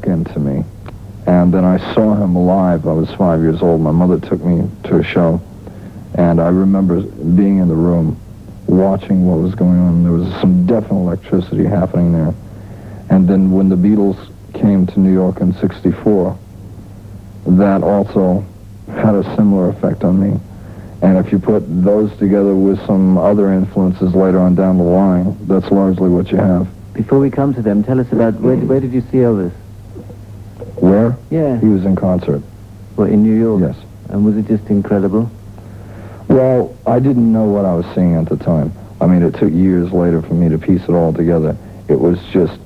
into me. And then I saw him live. I was 5 years old. My mother took me to a show. And I remember being in the room, watching what was going on. There was some definite electricity happening there. And then when the Beatles came to New York in '64, that also had a similar effect on me. And if you put those together with some other influences later on down the line, that's largely what you have. Before we come to them, tell us about where did you see Elvis? Where? Yeah. He was in concert. Well, in New York? Yes. And was it just incredible? Well, I didn't know what I was seeing at the time. I mean, it took years later for me to piece it all together. It was just,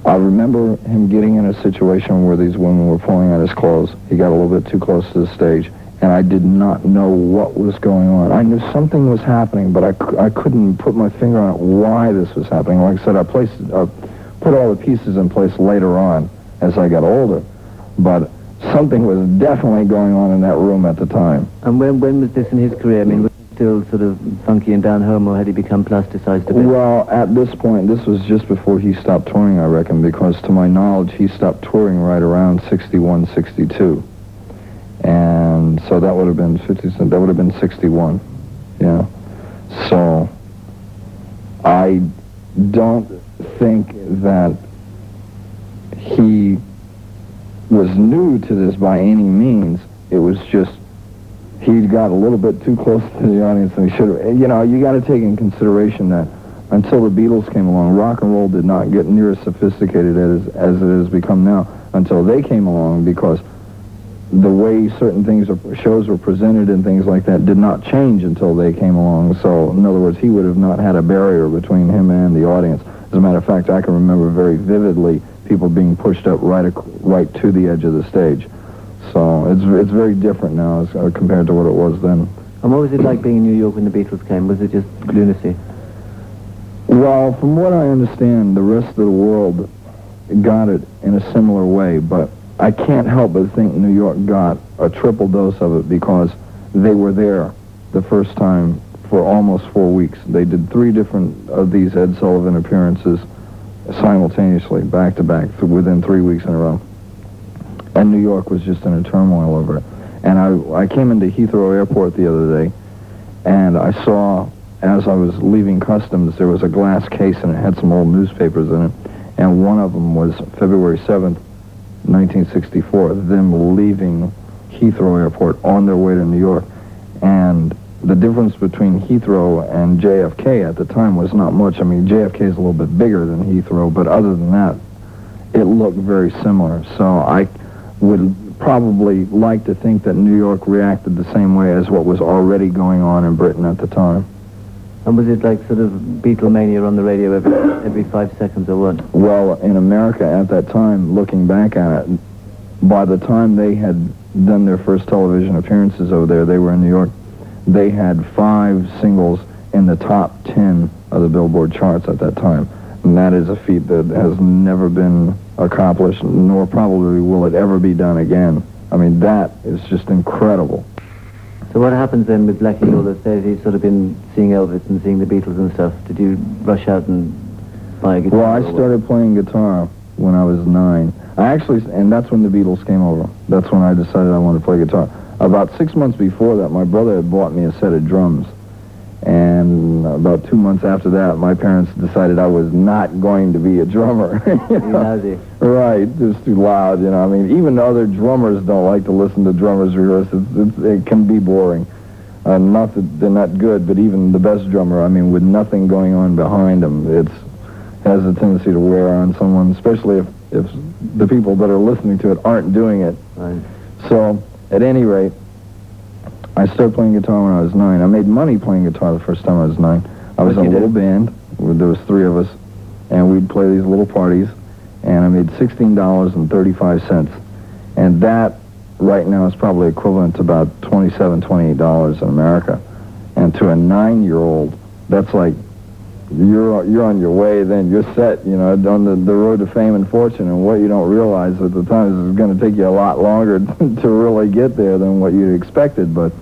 I remember him getting in a situation where these women were pulling at his clothes. He got a little bit too close to the stage, and I did not know what was going on. I knew something was happening, but I couldn't put my finger on it why this was happening. Like I said, I put all the pieces in place later on as I got older, but something was definitely going on in that room at the time. And when was this in his career? I mean, was he still sort of funky and down home, or had he become plasticized a bit? Well, at this point, this was just before he stopped touring, I reckon, because to my knowledge, he stopped touring right around 61, 62. And so that would have been 50, that would have been 61, yeah. So I don't think that he was new to this by any means. It was just he got a little bit too close to the audience than he should have. You know, you got to take in consideration that until the Beatles came along, rock and roll did not get near as sophisticated as it has become now until they came along, because the way certain things, shows were presented and things like that did not change until they came along. So, in other words, he would have not had a barrier between him and the audience. As a matter of fact, I can remember very vividly people being pushed up right to the edge of the stage. So it's very different now as compared to what it was then. And what was it like being in New York when the Beatles came? Was it just lunacy? Well, from what I understand, the rest of the world got it in a similar way, but I can't help but think New York got a triple dose of it because they were there the first time for almost 4 weeks. They did 3 different of these Ed Sullivan appearances simultaneously, back to back, within 3 weeks in a row. And New York was just in a turmoil over it. And I came into Heathrow Airport the other day, and I saw, as I was leaving customs, there was a glass case, and it had some old newspapers in it. And one of them was February 7th, 1964, them leaving Heathrow Airport on their way to New York. And the difference between Heathrow and JFK at the time was not much. I mean, JFK is a little bit bigger than Heathrow, but other than that, it looked very similar. So I would probably like to think that New York reacted the same way as what was already going on in Britain at the time. And was it like sort of Beatlemania on the radio every 5 seconds or what? Well, in America at that time, looking back at it, by the time they had done their first television appearances over there, they were in New York, they had 5 singles in the top 10 of the Billboard charts at that time. And that is a feat that has never been accomplished, nor probably will it ever be done again. I mean, that is just incredible. So what happens then with Blackie Lawless? He's sort of been seeing Elvis and seeing the Beatles and stuff. Did you rush out and buy a guitar? Well, I started playing guitar when I was 9. And that's when the Beatles came over. That's when I decided I wanted to play guitar. About 6 months before that, my brother had bought me a set of drums. And about 2 months after that, my parents decided I was not going to be a drummer. You know? Right, just too loud, you know. I mean, even other drummers don't like to listen to drummers rehearse. It can be boring. Not that they're not good, but even the best drummer, I mean, with nothing going on behind them, it has a tendency to wear on someone, especially if the people that are listening to it aren't doing it. Right. So, at any rate, I started playing guitar when I was 9. I made money playing guitar the first time I was 9. I was in a little band. There was 3 of us, and we'd play these little parties, and I made $16.35. And that, right now, is probably equivalent to about $27, $28 in America. And to a 9-year-old, that's like, you're on your way then, you're set, you know, on the road to fame and fortune, and what you don't realize at the time is it's going to take you a lot longer to really get there than what you'd expected. But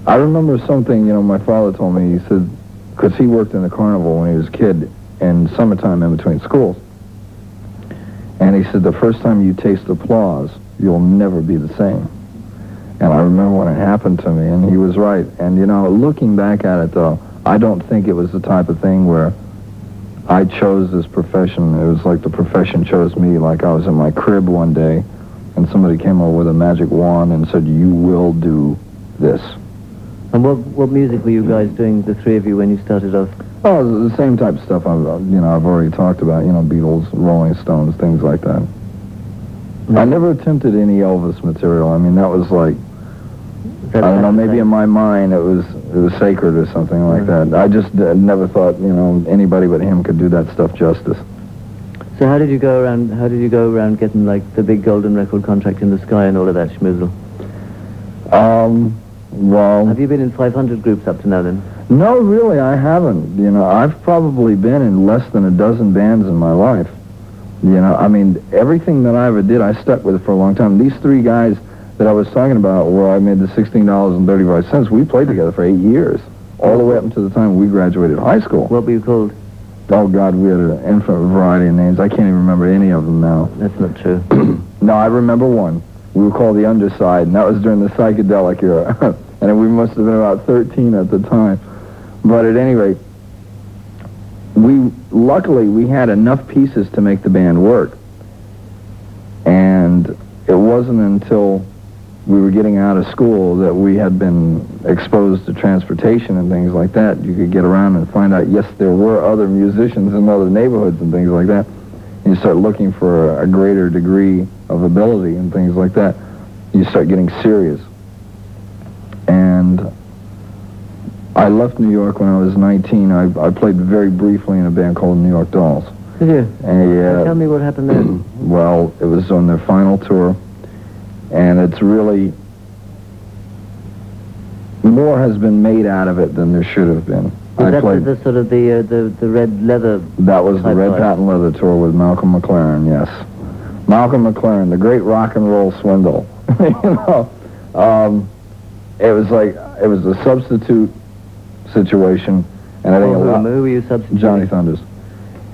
I remember something, you know, my father told me. He said, because he worked in the carnival when he was a kid in summertime in between schools, And he said, the first time you taste applause, you'll never be the same. And I remember when it happened to me, and he was right. And, you know, looking back at it, though, I don't think it was the type of thing where I chose this profession. It was like the profession chose me. Like I was in my crib one day, and somebody came over with a magic wand and said, you will do this. And what music were you guys doing, the three of you, when you started off? Oh, the same type of stuff I've already talked about, you know, Beatles, Rolling Stones, things like that. I never attempted any Elvis material. I mean, that was like, I don't know, maybe in my mind it was sacred or something like that. I just never thought, you know, anybody but him could do that stuff justice. So how did you go around getting, like, the big golden record contract in the sky and all of that schmoozle? Well... Have you been in 500 groups up to now, then? No, really, I haven't. You know, I've probably been in less than a dozen bands in my life. You know, I mean, everything that I ever did, I stuck with it for a long time. These three guys that I was talking about, where I made the $16.35, we played together for 8 years, all the way up until the time we graduated high school. What were you called? Oh, God, we had an infinite variety of names. I can't even remember any of them now. That's not true. No, I remember one. We were called the Underside, and that was during the psychedelic era. And we must have been about 13 at the time. But at any rate, luckily, we had enough pieces to make the band work. And it wasn't until we were getting out of school that we had been exposed to transportation and things like that. You could get around and find out, yes, there were other musicians in other neighborhoods and things like that. And you start looking for a greater degree of ability and things like that. You start getting serious. And I left New York when I was 19. I played very briefly in a band called New York Dolls. Did you? And, tell me what happened then. Well, it was on their final tour, and it's really, more has been made out of it than there should have been. Was that the sort of the red leather? That was the red patent leather tour with Malcolm McLaren. Yes, Malcolm McLaren, the great rock and roll swindle. You know, it was like it was a substitute situation, and I think a lot. Who were you substituting? Johnny Thunders.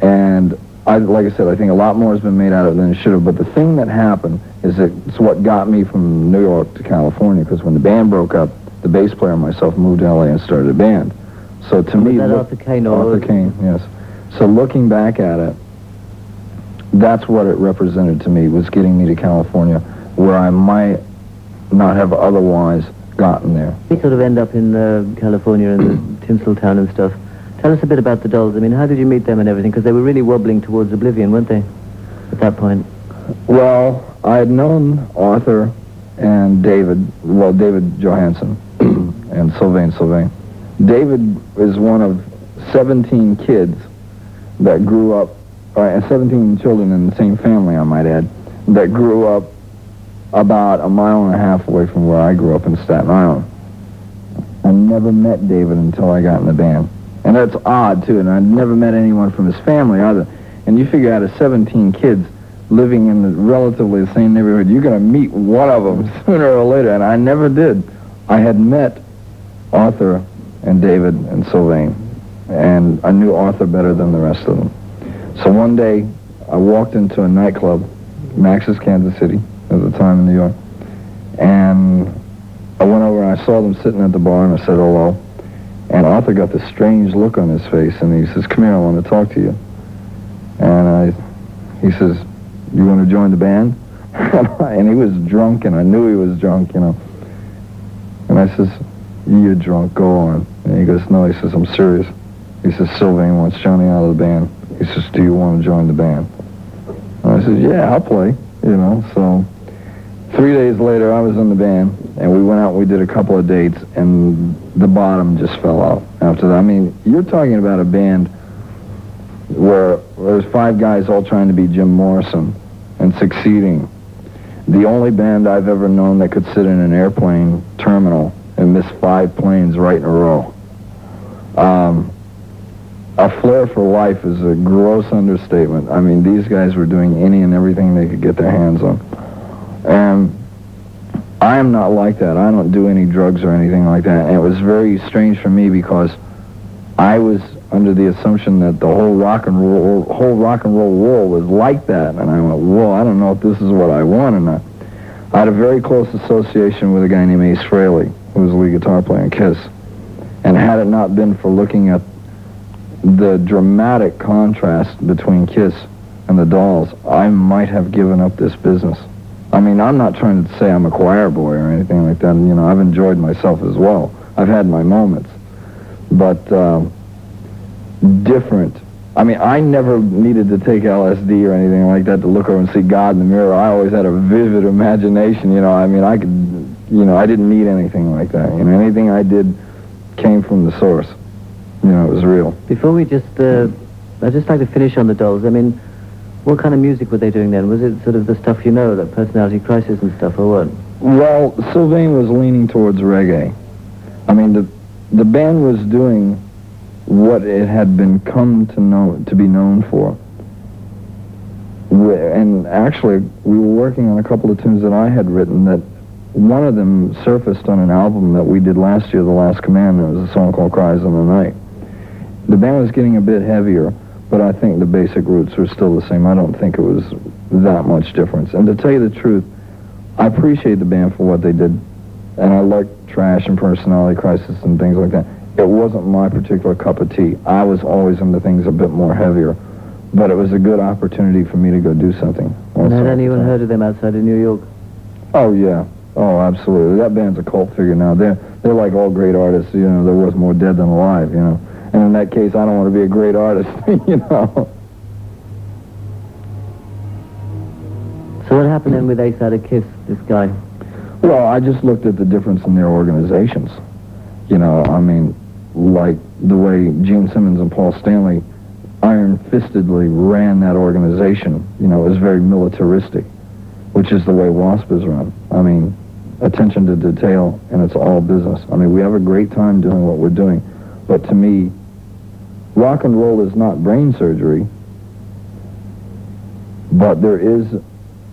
And like I said, I think a lot more has been made out of it than it should have. But the thing that happened is that it's what got me from New York to California, because when the band broke up, the bass player and myself moved to LA and started a band. So to me, Arthur Kane, Arthur Kane, yes. So looking back at it, that's what it represented to me, was getting me to California, where I might not have otherwise gotten there. We sort of end up in California and the Tinseltown and stuff. Tell us a bit about the Dolls. I mean, how did you meet them and everything? Because they were really wobbling towards oblivion, weren't they, at that point? Well, I had known Arthur and David, well, David Johansson and Sylvain. David is one of 17 kids that grew up, 17 children in the same family, I might add, that grew up about a mile and a half away from where I grew up in Staten Island. I never met David until I got in the band. And that's odd, too, and I'd never met anyone from his family either. And you figure out of 17 kids living in relatively the same neighborhood, you're going to meet one of them sooner or later, and I never did. I had met Arthur and David and Sylvain, and I knew Arthur better than the rest of them. So one day, I walked into a nightclub, Max's Kansas City, at the time in New York, and I went over and I saw them sitting at the bar, and I said hello. And Arthur got this strange look on his face, and he says, "Come here, I want to talk to you." And he says, "You want to join the band?" And he was drunk, and I knew he was drunk, you know. And I says, "You're drunk, go on." And he goes, "No," he says, "I'm serious." He says, "Sylvain wants Johnny out of the band." He says, "Do you want to join the band?" And I said, "Yeah, I'll play," you know. So 3 days later, I was in the band, and we went out and we did a couple of dates, and the bottom just fell out after that. I mean, you're talking about a band where there's 5 guys all trying to be Jim Morrison and succeeding. The only band I've ever known that could sit in an airplane terminal and miss 5 planes right in a row. A flair for life is a gross understatement. I mean, these guys were doing any and everything they could get their hands on. And I am not like that. I don't do any drugs or anything like that. And it was very strange for me because I under the assumption that the whole rock and roll world was like that. And I went, well, I don't know if this is what I want or not. I had a very close association with a guy named Ace Frehley, who was the lead guitar player in Kiss. And had it not been for looking at the dramatic contrast between Kiss and the Dolls, I might have given up this business. I mean, I'm not trying to say I'm a choir boy or anything like that. You know, I've enjoyed myself as well. I've had my moments. But different. I mean, I never needed to take LSD or anything like that to look over and see God in the mirror. I always had a vivid imagination, you know. I mean, I could, you know, I didn't need anything like that. You know, anything I did came from the source. You know, it was real. Before we just, I'd just like to finish on the Dolls. I mean, what kind of music were they doing then? Was it sort of the stuff you know, like Personality Crisis and stuff, or what? Well, Sylvain was leaning towards reggae. I mean, the band was doing what it had been come to be known for. And actually, we were working on a couple of tunes that I had written that one of them surfaced on an album that we did last year, The Last Command. It was a song called Cries in the Night. The band was getting a bit heavier, but I think the basic roots were still the same. I don't think it was that much difference. And to tell you the truth, I appreciate the band for what they did. And I like Trash and Personality Crisis and things like that. It wasn't my particular cup of tea. I was always into things a bit more heavier. But it was a good opportunity for me to go do something. And had anyone heard of them outside of New York? Oh, yeah. Oh, absolutely. That band's a cult figure now. They're like all great artists. You know, there was more dead than alive, you know. And in that case, I don't want to be a great artist, you know. So what happened then with Ace out of Kiss, this guy? Well, I just looked at the difference in their organizations. You know, I mean, like the way Gene Simmons and Paul Stanley iron-fistedly ran that organization. You know, it was very militaristic, which is the way W.A.S.P is run. I mean, attention to detail, and it's all business. I mean, we have a great time doing what we're doing, but to me, rock and roll is not brain surgery, but there is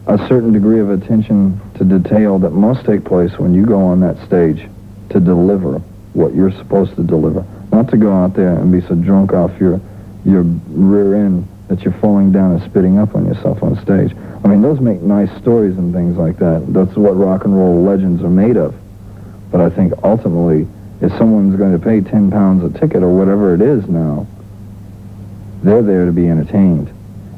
a certain degree of attention to detail that must take place when you go on that stage to deliver what you're supposed to deliver. Not to go out there and be so drunk off your rear end that you're falling down and spitting up on yourself on stage. I mean, those make nice stories and things like that. That's what rock and roll legends are made of. But I think ultimately, if someone's going to pay 10 pounds a ticket or whatever it is now, they're there to be entertained.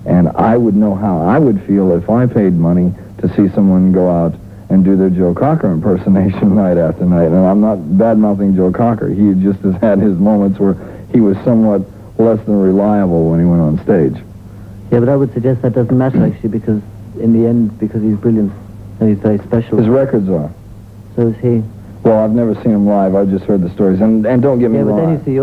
And I would know how I would feel if I paid money to see someone go out and do their Joe Cocker impersonation night after night. And I'm not bad-mouthing Joe Cocker. He just has had his moments where he was somewhat less than reliable when he went on stage. Yeah, but I would suggest that doesn't matter, actually, because in the end, because he's brilliant and he's very special. His records are. So is he. Well, I've never seen him live. I've just heard the stories. And don't get me wrong. Yeah, but then you see,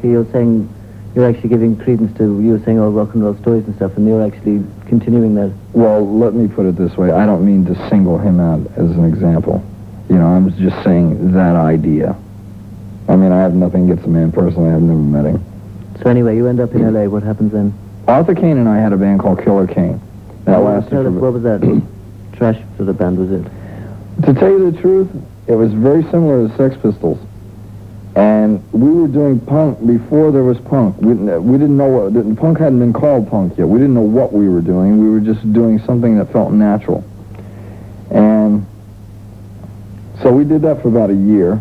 you're saying, you're actually giving credence to, you were saying all rock and roll stories and stuff, and you're actually continuing that. Well, let me put it this way. I don't mean to single him out as an example. You know, I'm just saying that idea. I mean, I have nothing against the man personally. I've never met him. So anyway, you end up in L.A. What happens then? Arthur Kane and I had a band called Killer Kane. That lasted for... What was that? Trash sort of band, was it? To tell you the truth, it was very similar to Sex Pistols. And we were doing punk before there was punk. We didn't know what... Punk hadn't been called punk yet. We didn't know what we were doing. We were just doing something that felt natural. And so we did that for about a year.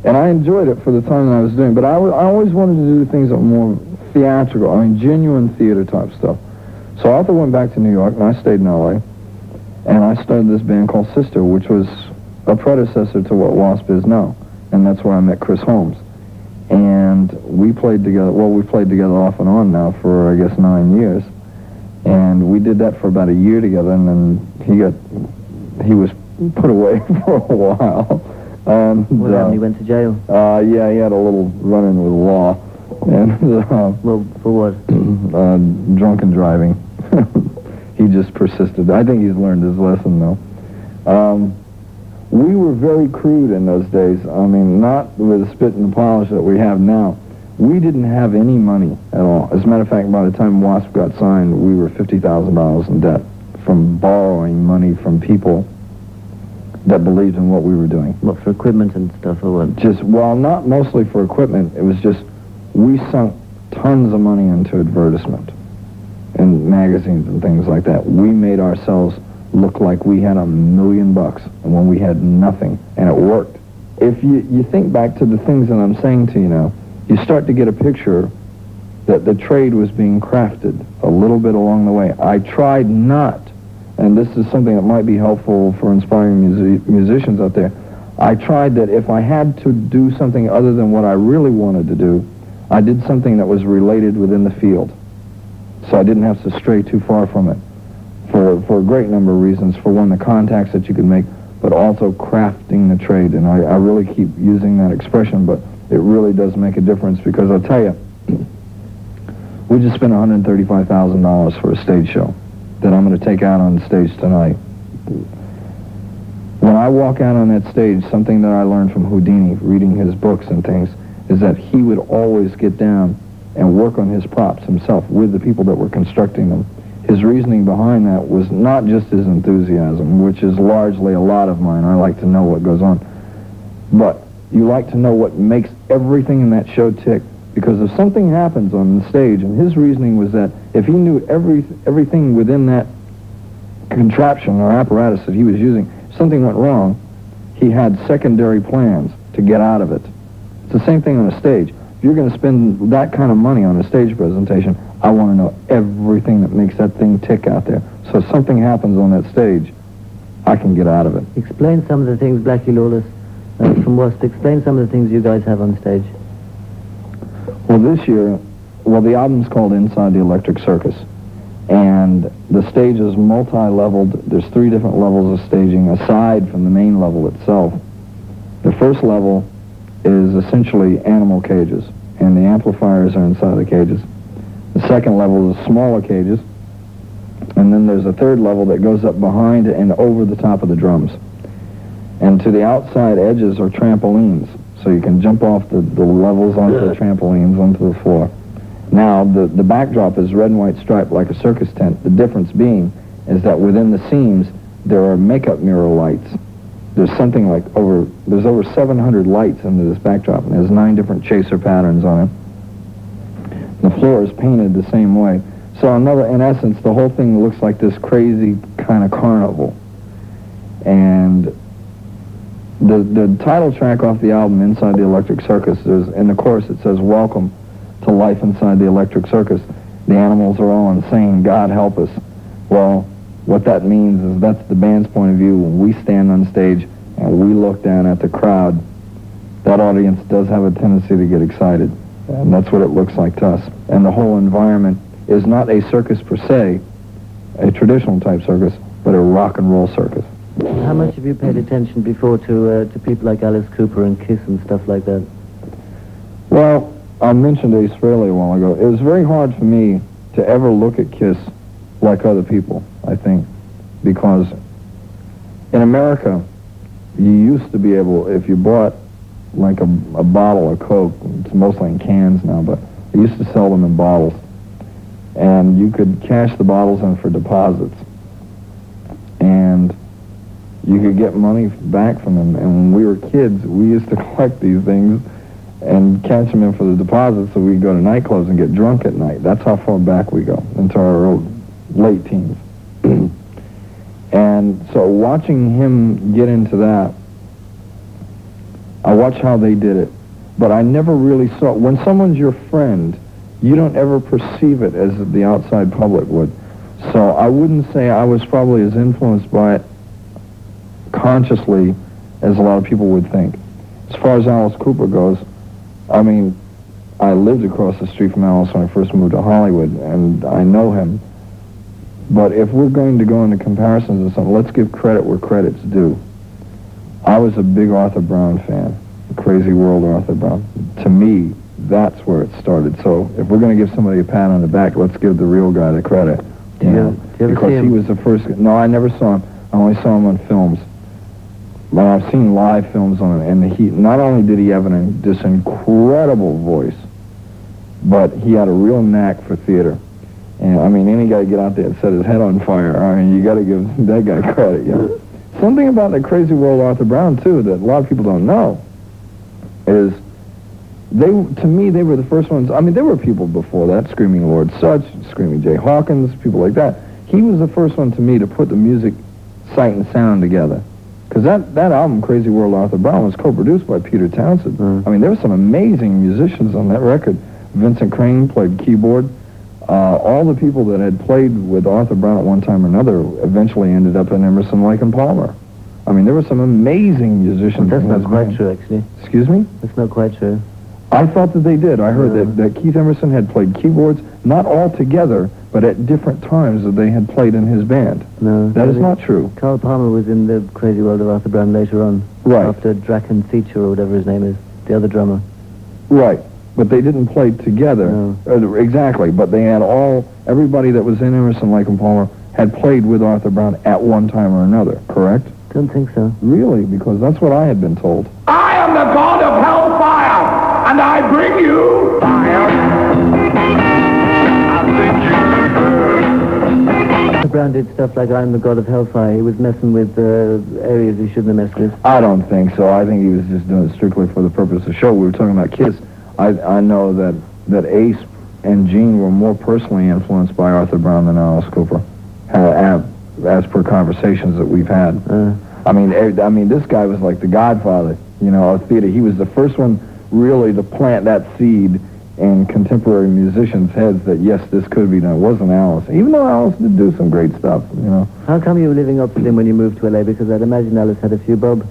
And I enjoyed it for the time that I was doing. But I always wanted to do things that were more theatrical. I mean, genuine theater type stuff. So Arthur went back to New York, and I stayed in L.A. And I started this band called Sister, which was a predecessor to what W.A.S.P is now. And that's where I met Chris Holmes. And we played together, well, we played together off and on now for, I guess, 9 years. And we did that for about a year together, and then he was put away for a while. And, what happened? He went to jail? Yeah, he had a little run-in with the law. And, well, for what? Drunken driving. He just persisted. I think he's learned his lesson, though. We were very crude in those days. I mean, not with the spit and the polish that we have now. We didn't have any money at all. As a matter of fact, by the time W.A.S.P got signed, we were $50,000 in debt from borrowing money from people that believed in what we were doing. What, for equipment and stuff, or what? Just, well, not mostly for equipment. It was just we sunk tons of money into advertisement and magazines and things like that. We made ourselves look like we had $1 million and when we had nothing, and it worked. If you think back to the things that I'm saying to you now, you start to get a picture that the trade was being crafted a little bit along the way. I tried not, and this is something that might be helpful for inspiring musicians out there, I tried that if I had to do something other than what I really wanted to do, I did something that was related within the field. So I didn't have to stray too far from it for a great number of reasons. For one, the contacts that you could make, but also crafting the trade. And I really keep using that expression, but it really does make a difference because I'll tell you, we just spent $135,000 for a stage show that I'm going to take out on the stage tonight. When I walk out on that stage, something that I learned from Houdini, reading his books and things, is that he would always get down and work on his props himself with the people that were constructing them. His reasoning behind that was not just his enthusiasm, which is largely a lot of mine. I like to know what goes on. But you like to know what makes everything in that show tick. Because if something happens on the stage, and his reasoning was that if he knew everything within that contraption or apparatus that he was using, if something went wrong, he had secondary plans to get out of it. It's the same thing on a stage. If you're going to spend that kind of money on a stage presentation, I want to know everything that makes that thing tick out there. So if something happens on that stage, I can get out of it. Explain some of the things, Blackie Lawless, from W.A.S.P. Explain some of the things you guys have on stage. Well, this year, the album's called Inside the Electric Circus, and the stage is multi-leveled. There's 3 different levels of staging aside from the main level itself. The first level is essentially animal cages, and the amplifiers are inside the cages. The second level is smaller cages, and then there's a third level that goes up behind and over the top of the drums. And to the outside edges are trampolines, so you can jump off the levels onto the trampolines onto the floor. Now, the backdrop is red and white striped like a circus tent. The difference being is that within the seams, there are makeup mirror lights. There's something like over 700 lights into this backdrop, and there's 9 different chaser patterns on it. The floor is painted the same way. So in essence, the whole thing looks like this crazy kind of carnival. And the title track off the album, Inside the Electric Circus, in the chorus it says, "Welcome to life inside the electric circus. The animals are all insane. God help us." Well, what that means is that's the band's point of view. When we stand on stage and we look down at the crowd, that audience does have a tendency to get excited. And that's what it looks like to us. And the whole environment is not a circus per se, a traditional type circus, but a rock and roll circus. How much have you paid attention before to people like Alice Cooper and Kiss and stuff like that? Well, I mentioned Ace Frehley a while ago. It was very hard for me to ever look at Kiss like other people, I think, because in America, you used to be able, if you bought like a bottle of Coke, it's mostly in cans now, but they used to sell them in bottles, and you could cash the bottles in for deposits, and you could get money back from them. And when we were kids, we used to collect these things and cash them in for the deposits so we could go to nightclubs and get drunk at night. That's how far back we go, into our late teens. And so watching him get into that, I watched how they did it, but I never really saw, when someone's your friend, you don't ever perceive it as the outside public would. So I wouldn't say I was probably as influenced by it consciously as a lot of people would think. As far as Alice Cooper goes, I mean, I lived across the street from Alice when I first moved to Hollywood, and I know him. But if we're going to go into comparisons or something, let's give credit where credit's due. I was a big Arthur Brown fan, the Crazy World Arthur Brown. To me, that's where it started. So if we're going to give somebody a pat on the back, let's give the real guy the credit. Do you ever because see him? He was the first. No, I never saw him. I only saw him on films. But I've seen live films on him, and he not only did he have this incredible voice, but he had a real knack for theater. And I mean, any guy get out there and set his head on fire, I mean, you got to give that guy credit, yeah. Something about the Crazy World Arthur Brown, too, that a lot of people don't know is to me, they were the first ones. I mean, there were people before that, Screaming Lord Such, Screaming Jay Hawkins, people like that. He was the first one to me to put the music, sight, and sound together. Because that album, Crazy World Arthur Brown, was co-produced by Peter Townsend. I mean, there were some amazing musicians on that record. Vincent Crane played keyboard. All the people that had played with Arthur Brown at one time or another eventually ended up in Emerson, Lake and Palmer. I mean, there were some amazing musicians. That's not quite true, actually. Excuse me? That's not quite true. I thought that they did. I heard that Keith Emerson had played keyboards, not all together, but at different times that they had played in his band. No. That is not true. Carl Palmer was in the Crazy World of Arthur Brown later on. Right. After Draken Theater or whatever his name is, the other drummer. Right. But they didn't play together. No. Exactly. But they had everybody that was in Emerson, Lake and Palmer had played with Arthur Brown at one time or another, correct? Don't think so. Really? Because that's what I had been told. I am the god of hellfire, and I bring you fire. I think you Arthur Brown did stuff like I'm the God of Hellfire. He was messing with areas he shouldn't have messed with. I don't think so. I think he was just doing it strictly for the purpose of the show. We were talking about Kiss. I know that W.A.S.P and Gene were more personally influenced by Arthur Brown than Alice Cooper, as per conversations that we've had. I mean, this guy was like the godfather, of theater. He was the first one really to plant that seed in contemporary musicians' heads that, yes, this could be done. It wasn't Alice. Even though Alice did do some great stuff, How come you were living up to him when you moved to L.A.? Because I'd imagine Alice had a few bob.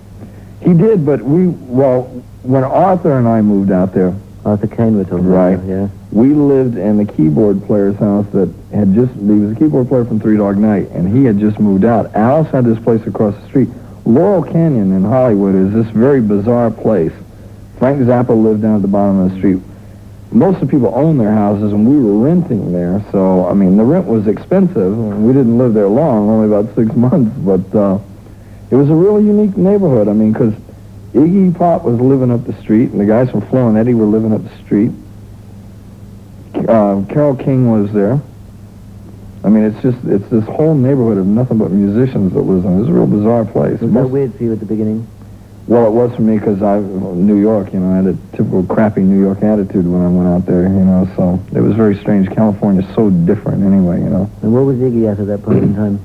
He did, but when Arthur and I moved out there... Arthur Kane we're talking about, yeah. We lived in the keyboard player's house that he was a keyboard player from Three Dog Night, and he had just moved out. Alice had this place across the street. Laurel Canyon in Hollywood is this very bizarre place. Frank Zappa lived down at the bottom of the street. Most of the people owned their houses, and we were renting there, so, I mean, the rent was expensive. We didn't live there long, only about 6 months, but it was a really unique neighborhood. I mean, because Iggy Pop was living up the street, and the guys from Flo and Eddie were living up the street. Carole King was there. I mean, it's this whole neighborhood of nothing but musicians that lives in it. It's a real bizarre place. Was that weird for you at the beginning? Well, it was for me because New York, I had a typical crappy New York attitude when I went out there, so it was very strange. California's so different anyway, And what was Iggy at that point in time?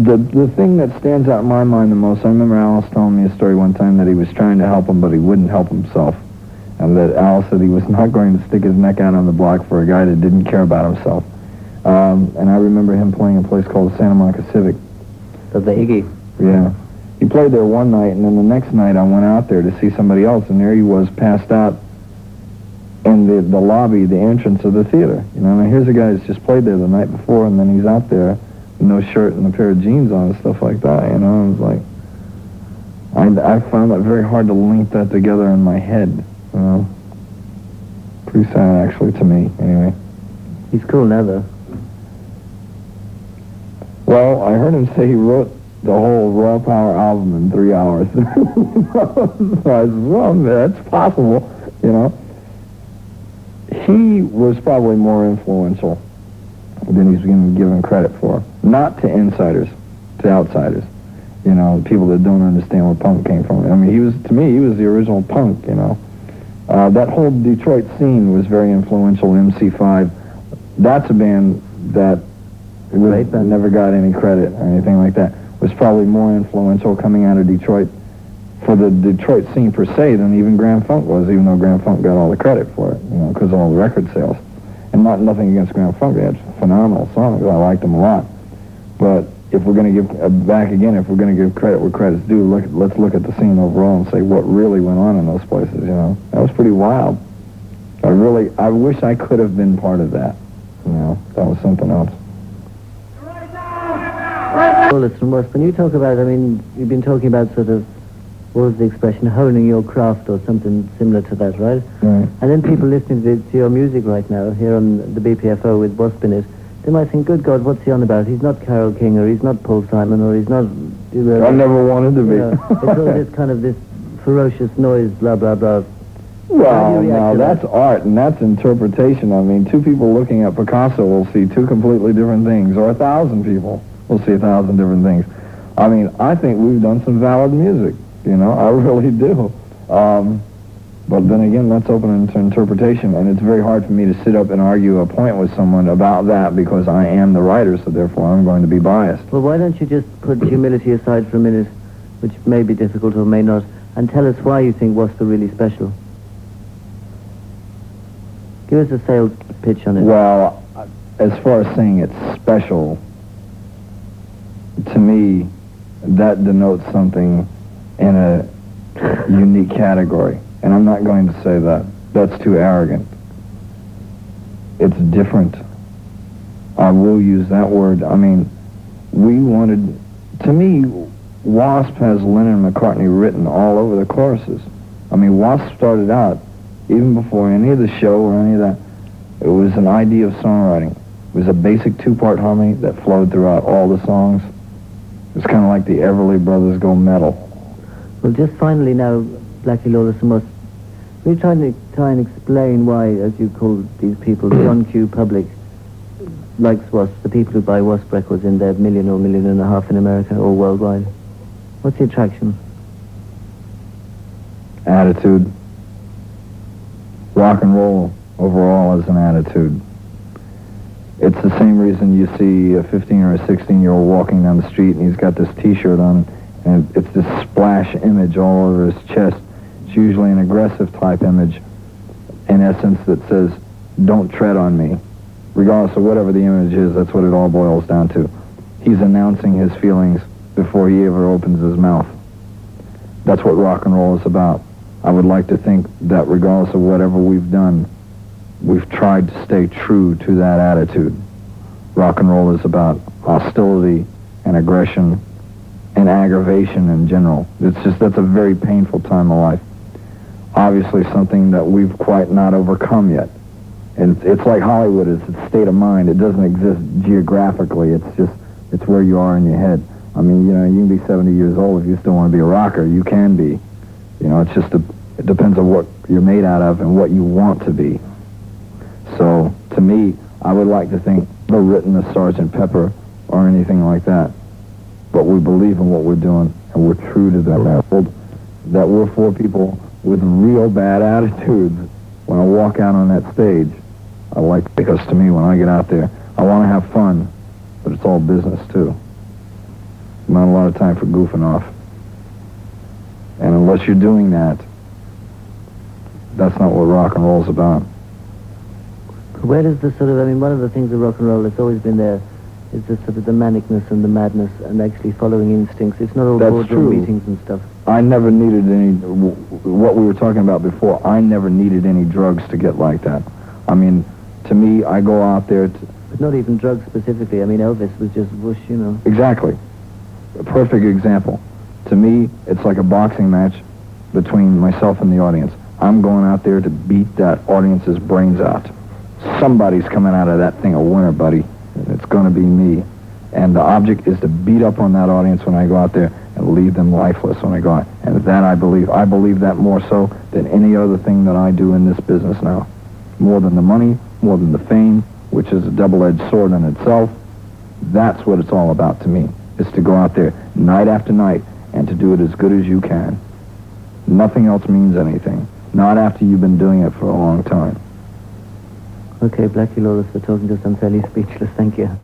The thing that stands out in my mind the most, I remember Alice telling me a story one time that he was trying to help him, but he wouldn't help himself. And that Alice said he was not going to stick his neck out on the block for a guy that didn't care about himself. And I remember him playing a place called the Santa Monica Civic. So the Iggy? Yeah. He played there one night, and then the next night I went out there to see somebody else, and there he was passed out in the lobby, the entrance of the theater. Now here's a guy that's just played there the night before, and then he's out there with no shirt and a pair of jeans on and stuff like that, I was like, I found that very hard to link that together in my head, Pretty sad, actually, to me, anyway. He's cool now, though. Well, I heard him say he wrote the whole Raw Power album in 3 hours. So I said, well, that's possible, He was probably more influential than he's been given credit for. Not to insiders, to outsiders. People that don't understand where punk came from. I mean, to me, he was the original punk, That whole Detroit scene was very influential, MC5. That's a band that never got any credit or anything like that. Was probably more influential coming out of Detroit for the Detroit scene per se than even Grand Funk was, even though Grand Funk got all the credit for it, because of all the record sales. And nothing against Grand Funk. They had phenomenal songs. I liked them a lot. But if we're going to give if we're going to give credit where credit's due, let's look at the scene overall and say what really went on in those places, That was pretty wild. I wish I could have been part of that. That was something else. Well, it's from W.A.S.P. When you talk about, you've been talking about sort of, what was the expression, honing your craft or something similar to that, right? Right. And then people listening to your music right now, here on the BPFO with W.A.S.P. in it, they might think, good God, what's he on about? He's not Carole King, or he's not Paul Simon, or he's not... I never wanted to be. It's all this kind of this ferocious noise, blah, blah, blah. Well, no, that's art, and that's interpretation. Two people looking at Picasso will see two completely different things, or 1,000 people will see 1,000 different things. I think we've done some valid music. You know, I really do. But then again, that's open to interpretation, and it's very hard for me to sit up and argue a point with someone about that because I am the writer, so therefore I'm going to be biased. Well, why don't you just put humility aside for a minute, which may be difficult or may not, and tell us why you think W.A.S.P are really special? Give us a sales pitch on it. Well, as far as saying it's special, to me, that denotes something in a unique category. And I'm not going to say that. That's too arrogant. It's different. I will use that word. I mean, we wanted... To me, W.A.S.P has Lennon and McCartney written all over the choruses. I mean, W.A.S.P started out, even before any of the show or any of that, it was an idea of songwriting. It was a basic two-part harmony that flowed throughout all the songs. It's kind of like the Everly Brothers go metal. Well, just finally now, Blackie Lawless and W.A.S.P, we're trying to explain why, as you call these people, the on-cue public likes W.A.S.P, the people who buy W.A.S.P records in their $1 million or $1.5 million in America or worldwide. What's the attraction? Attitude. Rock and roll overall is an attitude. It's the same reason you see a 15 or a 16-year-old walking down the street and he's got this T-shirt on, and it's this splash image all over his chest. It's usually an aggressive type image, in essence, that says, "Don't tread on me." Regardless of whatever the image is, that's what it all boils down to. He's announcing his feelings before he ever opens his mouth. That's what rock and roll is about. I would like to think that regardless of whatever we've done, we've tried to stay true to that attitude. Rock and roll is about hostility and aggression and aggravation in general. That's a very painful time of life. Obviously something that we've quite not overcome yet. And it's like Hollywood is, it's a state of mind. It doesn't exist geographically. It's where you are in your head. I mean, you know, you can be 70 years old. If you still want to be a rocker, you can be. You know, it depends on what you're made out of and what you want to be. So, to me, I would like to think we're written as Sgt. Pepper or anything like that. But we believe in what we're doing, and we're true to that level. That we're for people with real bad attitudes. When I walk out on that stage, I like, because to me, when I get out there, I want to have fun, but it's all business too. Not a lot of time for goofing off. And unless you're doing that, that's not what rock and roll's about. Where does the sort of, I mean, one of the things of rock and roll that's always been there is the sort of the manicness and the madness and actually following instincts. It's not all boardroom meetings and stuff. I never needed any, what we were talking about before, I never needed any drugs to get like that. I mean, to me, I go out there to... But not even drugs specifically. I mean, Elvis was just whoosh, you know. Exactly. A perfect example. To me, it's like a boxing match between myself and the audience. I'm going out there to beat that audience's brains out. Somebody's coming out of that thing a winner, buddy. It's going to be me. And the object is to beat up on that audience when I go out there and leave them lifeless when I go out. And that I believe that more so than any other thing that I do in this business now. More than the money, more than the fame, which is a double-edged sword in itself. That's what it's all about to me, is to go out there night after night and to do it as good as you can. Nothing else means anything. Not after you've been doing it for a long time. Okay, Blackie Lawless, for talking to us. I'm fairly speechless. Thank you.